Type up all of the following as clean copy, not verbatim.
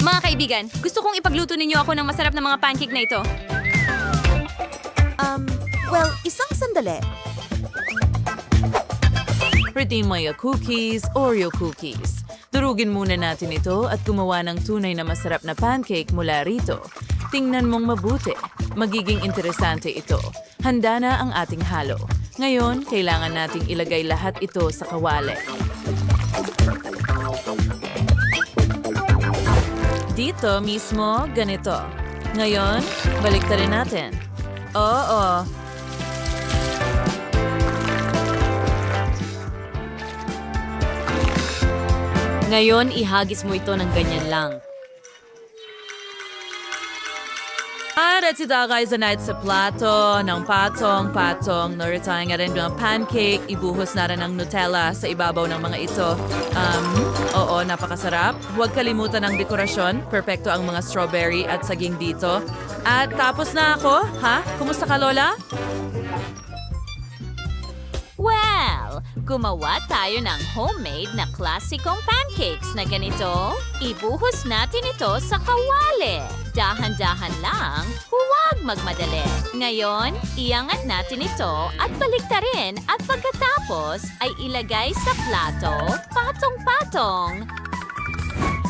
Mga kaibigan, gusto kong ipagluto ninyo ako ng masarap na mga pancake na ito. Well, isang sandali. Pretty Maya cookies, Oreo cookies. Durugin muna natin ito at gumawa ng tunay na masarap na pancake mula rito. Tingnan mong mabuti. Magiging interesante ito. Handa na ang ating halo. Ngayon, kailangan nating ilagay lahat ito sa kawali. Dito mismo, ganito. Ngayon, baliktarin natin. Oo. Ngayon, ihagis mo ito ng ganyan lang. At itagay sa night sa plato ng patong-patong. Naritay nga rin ng pancake. Ibuhos na rin ng Nutella sa ibabaw ng mga ito. Oo, napakasarap. Huwag kalimutan ng dekorasyon. Perpekto ang mga strawberry at saging dito. At tapos na ako. Ha? Kumusta ka, Lola? Well, gumawa tayo ng homemade na klasikong pancakes na ganito. Ibuhos natin ito sa kawali. Dahan-dahan lang, huwag magmadali. Ngayon, iangat natin ito at baliktarin at pagkatapos ay ilagay sa plato, patong-patong.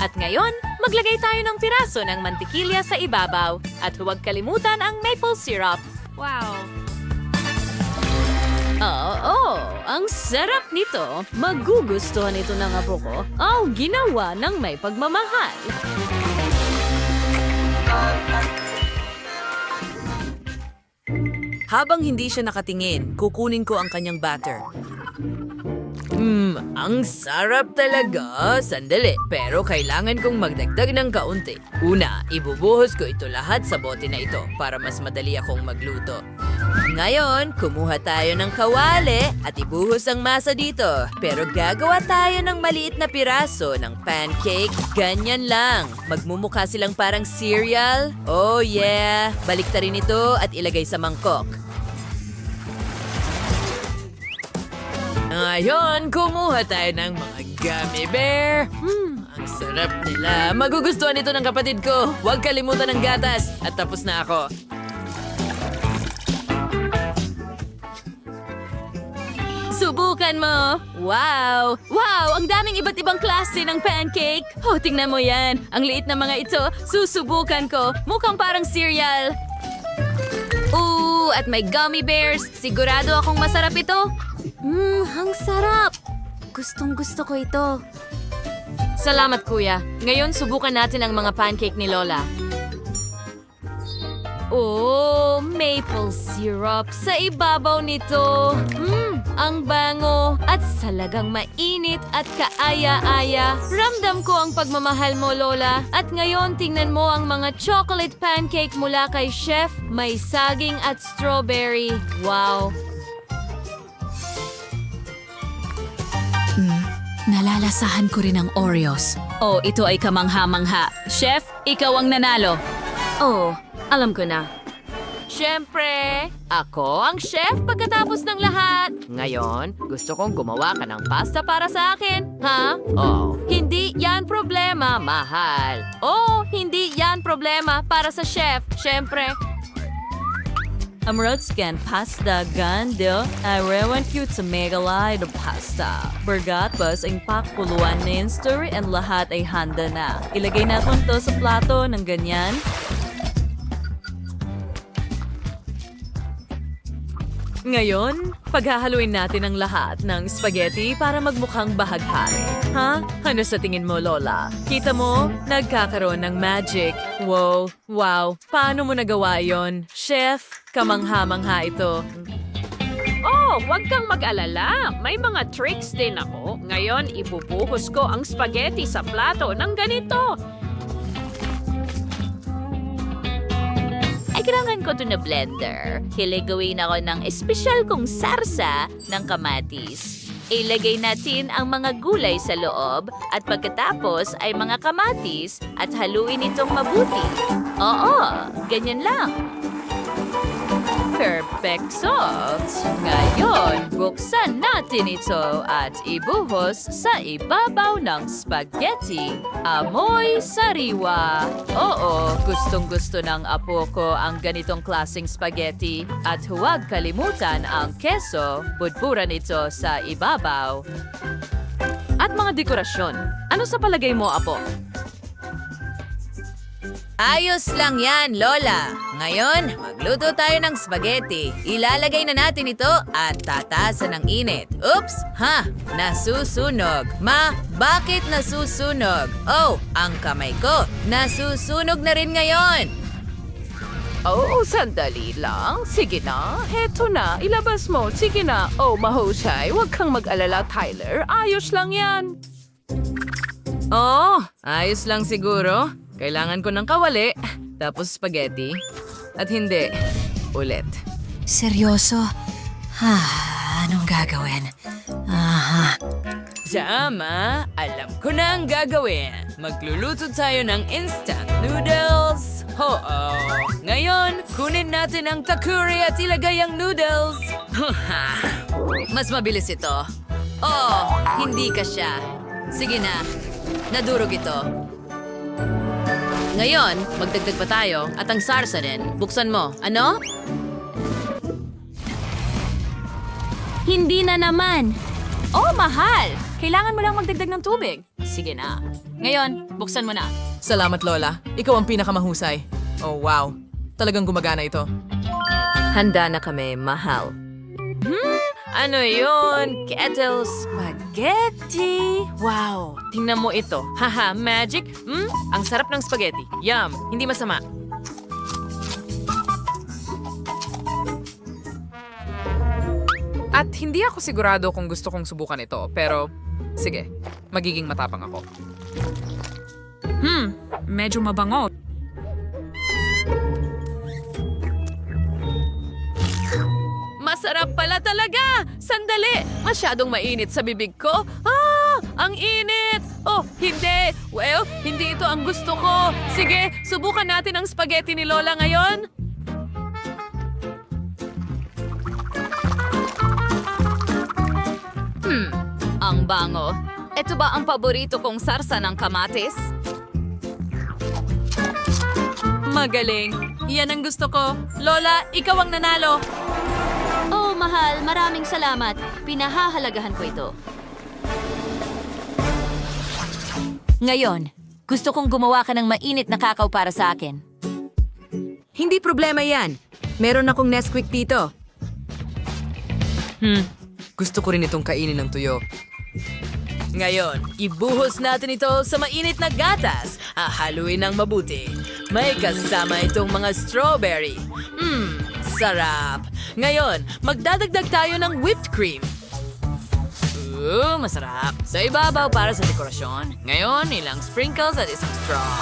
At ngayon, maglagay tayo ng piraso ng mantikilya sa ibabaw. At huwag kalimutan ang maple syrup. Wow! Oo, ang sarap nito. Magugustuhan ito ng apo ko. Ginawa ng may pagmamahal. Habang hindi siya nakatingin, kukunin ko ang kanyang batter. Ang sarap talaga. Sandali, pero kailangan kong magdagdag ng kaunti. Una, ibubuhos ko ito lahat sa bote na ito para mas madali akong magluto. Ngayon, kumuha tayo ng kawali at ibuhos ang masa dito. Pero gagawa tayo ng maliit na piraso ng pancake. Ganyan lang. Magmumukha silang parang cereal. Oh yeah! Baliktarin ito at ilagay sa mangkok. Ngayon, kumuha tayo ng mga gummy bear. Ang sarap nila. Magugustuhan ito ng kapatid ko. Huwag kalimutan ng gatas. At tapos na ako. Subukan mo! Wow! Wow! Ang daming iba't ibang klase ng pancake! Tingnan mo yan! Ang liit na mga ito, susubukan ko. Mukhang parang cereal. At may gummy bears. Sigurado akong masarap ito. Ang sarap. Gustong-gusto ko ito. Salamat, kuya. Ngayon, subukan natin ang mga pancake ni Lola. Maple syrup sa ibabaw nito. Ang bango at talagang mainit at kaaya-aya. Ramdam ko ang pagmamahal mo, Lola. At ngayon, tingnan mo ang mga chocolate pancake mula kay Chef. May saging at strawberry. Wow! Nalalasahan ko rin ang Oreos. Ito ay kamangha-mangha. Chef, ikaw ang nanalo. Alam ko na. Siyempre, ako ang chef pagkatapos ng lahat. Ngayon, gusto kong gumawa ka ng pasta para sa akin. Ha? Hindi yan problema, mahal. Hindi yan problema para sa chef. Siyempre. Amrotskan pasta gando. I really want you to make a lot of pasta. Bergatbas ang pakuluan na yung story and lahat ay handa na. Ilagay natin to sa plato ng ganyan. Ngayon, paghahaluin natin ang lahat ng spaghetti para magmukhang bahaghari. Ha? Ano sa tingin mo, Lola? Kita mo? Nagkakaroon ng magic. Wow. Paano mo nagawa yon? Chef, kamangha-mangha ito. Huwag kang mag-alala. May mga tricks din ako. Ngayon, ibubuhos ko ang spaghetti sa plato ng ganito. Ay, kailangan ko ito na blender. Hiligawin ako ng espesyal kong sarsa ng kamatis. Ilagay natin ang mga gulay sa loob at pagkatapos ay mga kamatis at haluin itong mabuti. Ganyan lang. Perfecto! Ngayon, buksan natin ito at ibuhos sa ibabaw ng spaghetti. Amoy sariwa. Oo, gustong-gusto ng apo ko ang ganitong klaseng spaghetti. At huwag kalimutan ang keso, budburan ito sa ibabaw. At mga dekorasyon. Ano sa palagay mo, Apo? Ayos lang yan, Lola. Ngayon, magluto tayo ng spaghetti. Ilalagay na natin ito at tatasan ng init. Oops! Ha! Nasusunog. Ma, bakit nasusunog? Oh, ang kamay ko. Nasusunog na rin ngayon. Oo, sandali lang. Sige na. Heto na. Ilabas mo. Sige na. Oh, mahusay. Huwag kang mag-alala, Tyler. Ayos lang yan. Oh, ayos lang siguro. Kailangan ko ng kawali, tapos spaghetti. At hindi. Ulit. Seryoso? Anong gagawin? Tama, alam ko na ang gagawin. Magluluto tayo ng instant noodles. Oo. Ngayon, kunin natin ang takuri at ilagay ang noodles. Mas mabilis ito. Oh, hindi ka siya. Sige na, nadurog ito. Ngayon, magdagdag pa tayo at ang sarsa din. Buksan mo. Ano? Hindi na naman. Oh, mahal! Kailangan mo lang magdagdag ng tubig. Sige na. Ngayon, buksan mo na. Salamat, Lola. Ikaw ang pinakamahusay. Oh, wow. Talagang gumagana ito. Handa na kami, mahal. Ano yun? Kettle spaghetti? Wow! Tingnan mo ito. Haha, magic? Ang sarap ng spaghetti. Yum! Hindi masama. At hindi ako sigurado kung gusto kong subukan ito, pero sige, magiging matapang ako. Medyo mabango. Masarap pala talaga! Sandali! Masyadong mainit sa bibig ko. Ah! Ang init! Oh, hindi! Well, hindi ito ang gusto ko. Sige, subukan natin ang spaghetti ni Lola ngayon. Ang bango. Ito ba ang paborito kong sarsa ng kamatis? Magaling. Iyan ang gusto ko. Lola, ikaw ang nanalo. Oh, mahal, maraming salamat. Pinahahalagahan ko ito. Ngayon, gusto kong gumawa ka ng mainit na kakao para sa akin. Hindi problema yan. Meron akong Nesquik dito. Gusto ko rin itong kainin ng tuyo. Ngayon, ibuhos natin ito sa mainit na gatas. Hahaluin ng mabuti. May kasama itong mga strawberry. Sarap. Ngayon, magdadagdag tayo ng whipped cream. Masarap. Sa ibabaw para sa dekorasyon. Ngayon, ilang sprinkles at isang straw.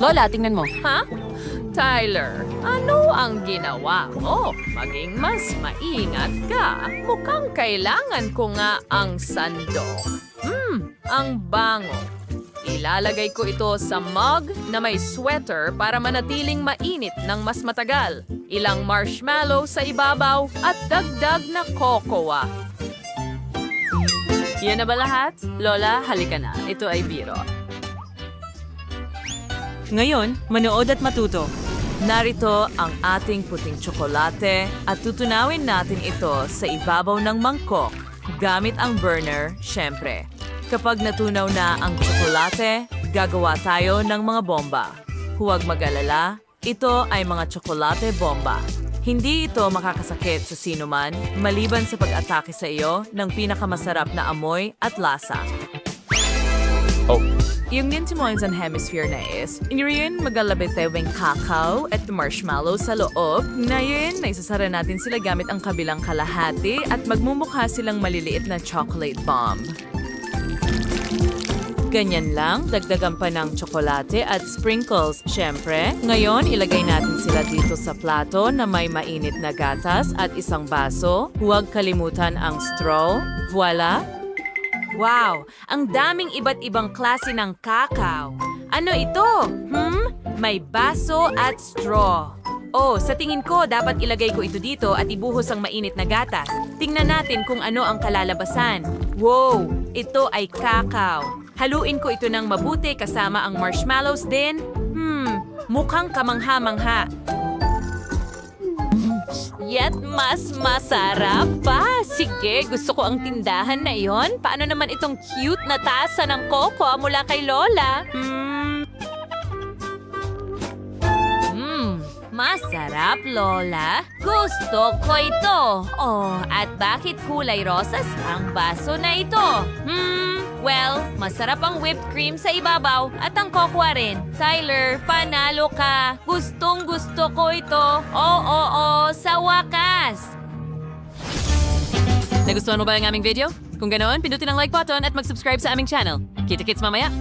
Lola, tingnan mo. Ha? Tyler, ano ang ginawa mo? Maging mas maingat ka. Mukhang kailangan ko nga ang sandok. Ang bango. Ilalagay ko ito sa mug na may sweater para manatiling mainit ng mas matagal. Ilang marshmallow sa ibabaw at dagdag na cocoa. Yan na ba lahat? Lola, halika na. Ito ay biro. Ngayon, manood at matuto. Narito ang ating puting tsokolate at tutunawin natin ito sa ibabaw ng mangkok gamit ang burner, syempre. Kapag natunaw na ang tsokolate, gagawa tayo ng mga bomba. Huwag mag-alala, ito ay mga tsokolate bomba. Hindi ito makakasakit sa sinuman maliban sa pag-atake sa iyo ng pinakamasarap na amoy at lasa. Yung Nintimons and Hemisphere na is, yun magalabit tayong kakao at marshmallow sa loob. Ngayon, naisasara natin sila gamit ang kabilang kalahati at magmumukha silang maliliit na chocolate bomb. Ganyan lang, dagdagan pa ng tsokolate at sprinkles, syempre. Ngayon, ilagay natin sila dito sa plato na may mainit na gatas at isang baso. Huwag kalimutan ang straw. Voila! Wow! Ang daming iba't ibang klase ng kakao. Ano ito? May baso at straw. Oh, sa tingin ko, dapat ilagay ko ito dito at ibuhos ang mainit na gatas. Tingnan natin kung ano ang kalalabasan. Wow! Ito ay kakao. Haluin ko ito ng mabuti kasama ang marshmallows din. Mukhang kamangha-mangha. Yet mas masarap pa. Sige, gusto ko ang tindahan na yon. Paano naman itong cute na tasa ng coco mula kay Lola? Masarap, Lola. Gusto ko ito. Oh, at bakit kulay rosas ang baso na ito? Well, masarap ang whipped cream sa ibabaw at ang kokwa rin. Tyler, panalo ka. Gustong gusto ko ito. Oo, sa wakas. Nagustuhan mo ba ang aming video? Kung ganoon, pindutin ang like button at mag-subscribe sa aming channel. Kita-kits mamaya!